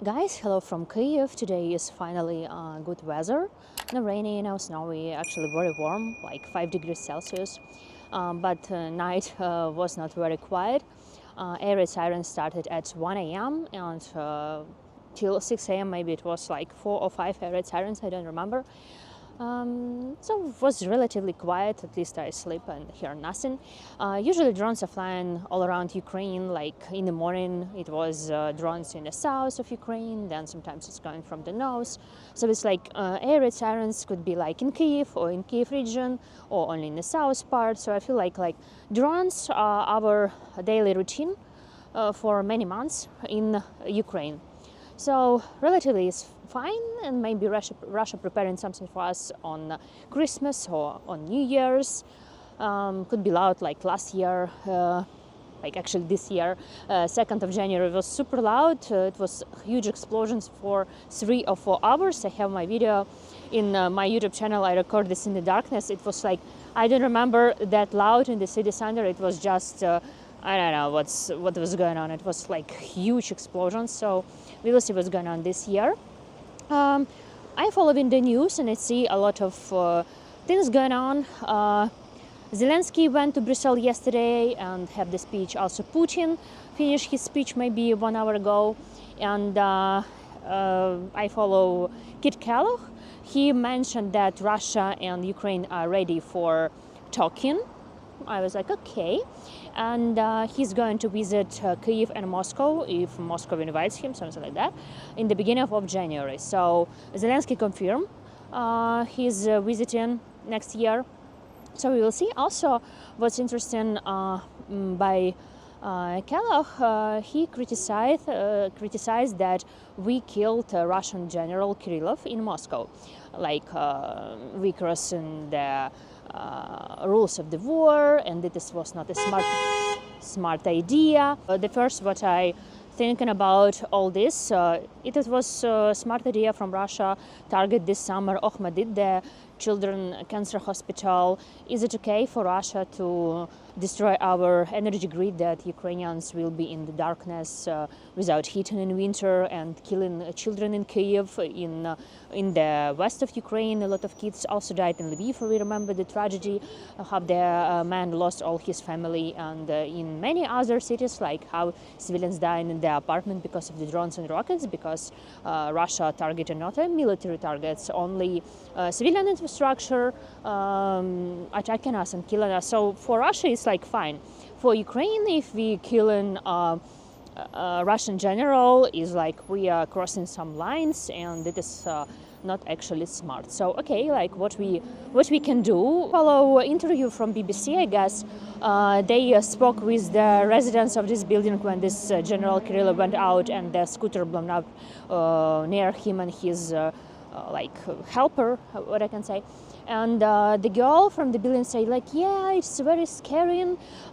Guys, hello from Kyiv. Today is finally good weather. No rainy, no snowy, actually very warm, like 5 degrees Celsius. But night was not very quiet. Air raid sirens started at 1 a.m. and till 6 a.m. maybe it was like 4 or 5 air raid sirens, I don't remember. So it was relatively quiet, at least I sleep and hear nothing. Usually drones are flying all around Ukraine, like in the morning it was drones in the south of Ukraine, then sometimes it's going from the north. So it's like air raid sirens could be like in Kyiv or in Kyiv region or only in the south part. So I feel like drones are our daily routine for many months in Ukraine. So relatively it's fine, and maybe Russia preparing something for us on Christmas or on New Year's. Could be loud like last year, like actually this year, 2nd of January was super loud. It was huge explosions for 3 or 4 hours. I have my video in my YouTube channel. I record this in the darkness. It was like, I don't remember that loud in the city center. It was just I don't know what was going on. It was like huge explosions. So we will see what's going on this year. I follow in the news and I see a lot of things going on. Zelensky went to Brussels yesterday and had the speech. Also Putin finished his speech maybe 1 hour ago. And I follow Kellogg. He mentioned that Russia and Ukraine are ready for talking. I was like, okay. And he's going to visit Kyiv and Moscow, if Moscow invites him, something like that, in the beginning of January. So Zelensky confirmed he's visiting next year. So we will see. Also, what's interesting by Kellogg, he criticized that we killed Russian General Kirillov in Moscow, like we crossing the rules of the war, and that this was not a smart idea. The first what I thinking about all this, it was a smart idea from Russia target this summer Ohmadid, the children cancer hospital. Is it okay for Russia to destroy our energy grid, that Ukrainians will be in the darkness without heating in winter and killing children in Kyiv, in the west of Ukraine? A lot of kids also died in Lviv. We remember the tragedy, how the man lost all his family, and in many other cities, like how civilians died in their apartment because of the drones and rockets, because Russia targeted not military targets, only civilian infrastructure, attacking us and killing us. So for Russia it's like fine. For Ukraine, if we killing Russian general, is like we are crossing some lines, and it is not actually smart. So okay, like what we can do. Follow interview from BBC, I guess. They spoke with the residents of this building when this General Kirillov went out and the scooter blown up near him and his like helper, what I can say. And the girl from the building said like, yeah, it's very scary.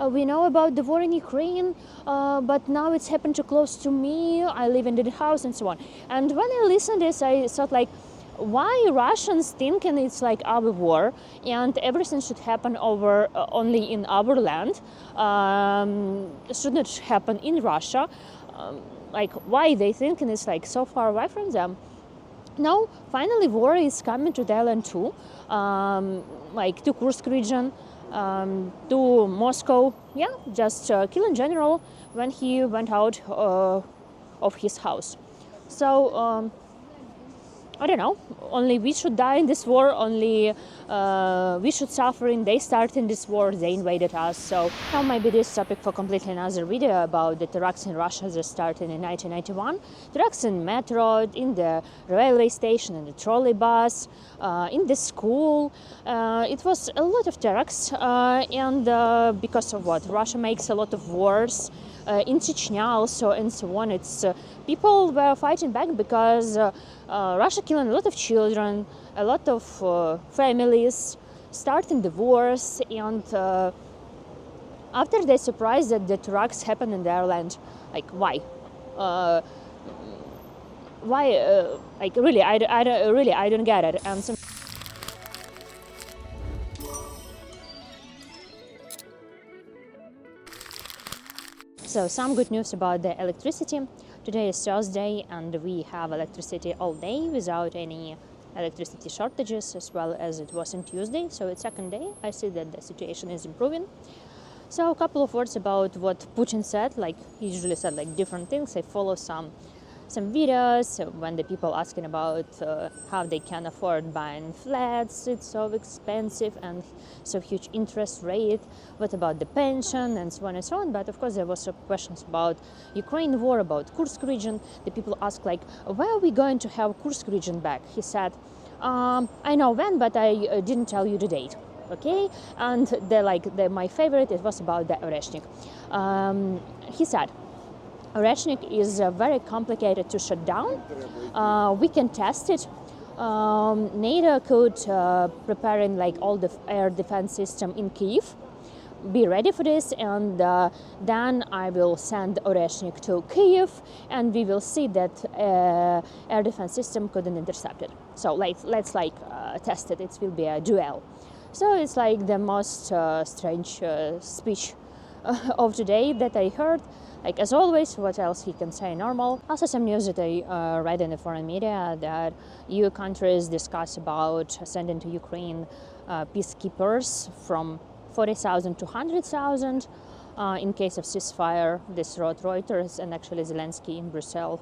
We know about the war in Ukraine, but now it's happened too close to me. I live in the house and so on. And when I listened to this, I thought like, why Russians thinking it's like our war and everything should happen over only in our land, shouldn't happen in Russia? Like why they thinking it's like so far away from them? Now, finally, war is coming to the island too, like to Kursk region, to Moscow. Yeah, just killing general when he went out of his house. So I don't know. Only we should die in this war. Only we should suffer. They started this war. They invaded us. So now maybe this topic for completely another video about the terrorists in Russia that started in 1991. Terrorists in metro, in the railway station, in the trolley bus, in the school. It was a lot of terrorists, and because of what? Russia makes a lot of wars. In Chechnya also, and so on. It's people were fighting back because Russia killing a lot of children, a lot of families, starting the wars, and after they surprised that the trucks happened in their land, like why? Why? Like really, I don't get it. And so some good news about the electricity. Today is Thursday and we have electricity all day without any electricity shortages, as well as it was on Tuesday. So it's second day. I see that the situation is improving. So a couple of words about what Putin said. Like, he usually said like different things. I follow some videos when the people asking about how they can afford buying flats, it's so expensive and so huge interest rate, what about the pension, and so on and so on. But of course there was questions about Ukraine war, about Kursk region. The people asked like, when are we going to have Kursk region back? He said, I know when, but I didn't tell you the date. Okay, and my favorite, it was about the Oreshnik. He said, Oreshnik is very complicated to shut down. We can test it. NATO could preparing like all the air defense system in Kyiv. Be ready for this, and then I will send Oreshnik to Kyiv, and we will see that air defense system couldn't intercept it. So let's test it. It will be a duel. So it's like the most strange speech of today that I heard. Like, as always, what else he can say normal. Also some news that I read in the foreign media, that EU countries discuss about sending to Ukraine peacekeepers from 40,000 to 100,000 in case of ceasefire. This wrote Reuters, and actually Zelensky in Brussels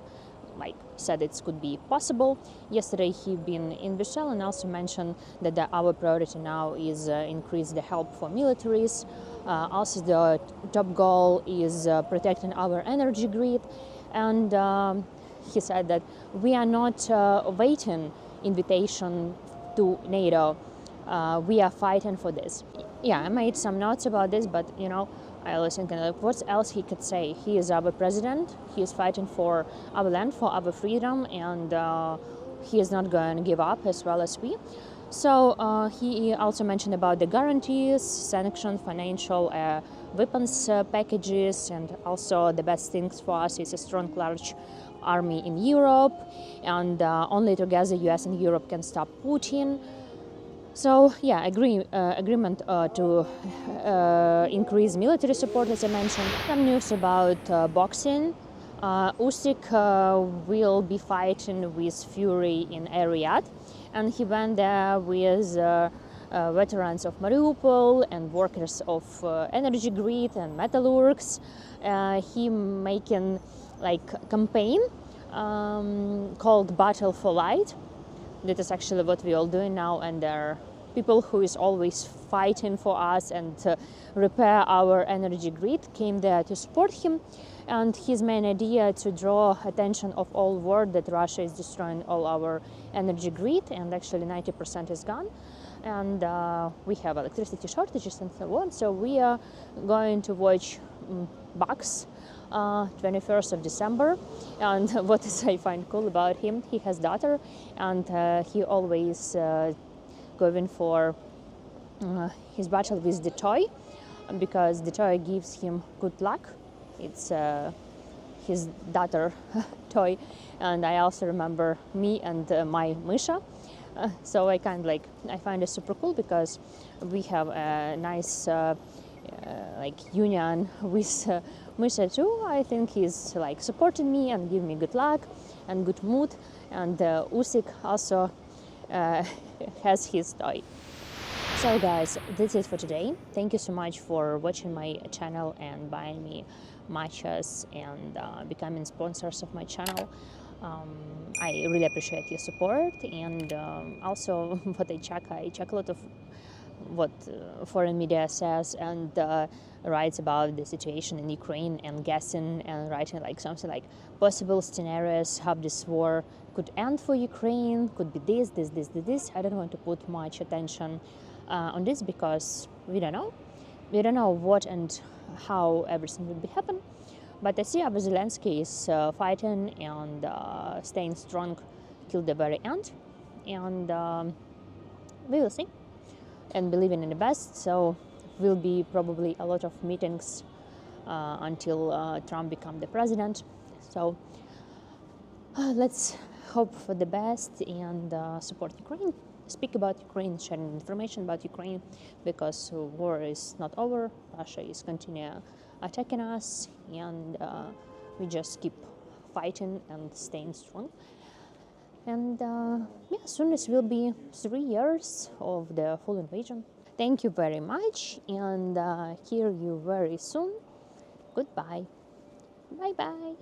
said it could be possible. Yesterday he been in Brussels and also mentioned that our priority now is increase the help for militaries. Also the top goal is protecting our energy grid, and he said that we are not waiting invitation to NATO. We are fighting for this. Yeah, I made some notes about this, but I was thinking, what else he could say? He is our president. He is fighting for our land, for our freedom, and he is not going to give up, as well as we. So he also mentioned about the guarantees, sanctions, financial weapons packages, and also the best things for us is a strong, large army in Europe, and only together US and Europe can stop Putin. So yeah, agreement to increase military support, as I mentioned. Some news about boxing. Usyk will be fighting with Fury in Riyadh, and he went there with veterans of Mariupol and workers of energy grid and metallurgs. He making campaign called Battle for Light. That is actually what we all doing now, and there are people who is always fighting for us and repair our energy grid came there to support him. And his main idea to draw attention of all world that Russia is destroying all our energy grid, and actually 90% is gone, and we have electricity shortages and so on. So we are going to watch box 21st of December, and what is I find cool about him, he has daughter, and he always going for his battle with the toy, because the toy gives him good luck. It's his daughter toy, and I also remember me and my Misha. So I find it super cool, because we have a nice union with Misha too. I think he's supporting me and giving me good luck and good mood, and Usyk also has his toy. So guys, that's it for today. Thank you so much for watching my channel and buying me matches and becoming sponsors of my channel. I really appreciate your support, and also what I check a lot of what foreign media says and writes about the situation in Ukraine, and guessing and writing something like possible scenarios how this war could end for Ukraine, could be this. I don't want to put much attention on this, because we don't know what and how everything will be happen. But I see our Zelensky is fighting and staying strong till the very end, and we will see, and believing in the best. So will be probably a lot of meetings until Trump become the president. So let's hope for the best and support Ukraine, speak about Ukraine, sharing information about Ukraine, because war is not over. Russia is continue attacking us, and we just keep fighting and staying strong. And yeah, soon it will be 3 years of the full invasion. Thank you very much, and hear you very soon. Goodbye. Bye bye.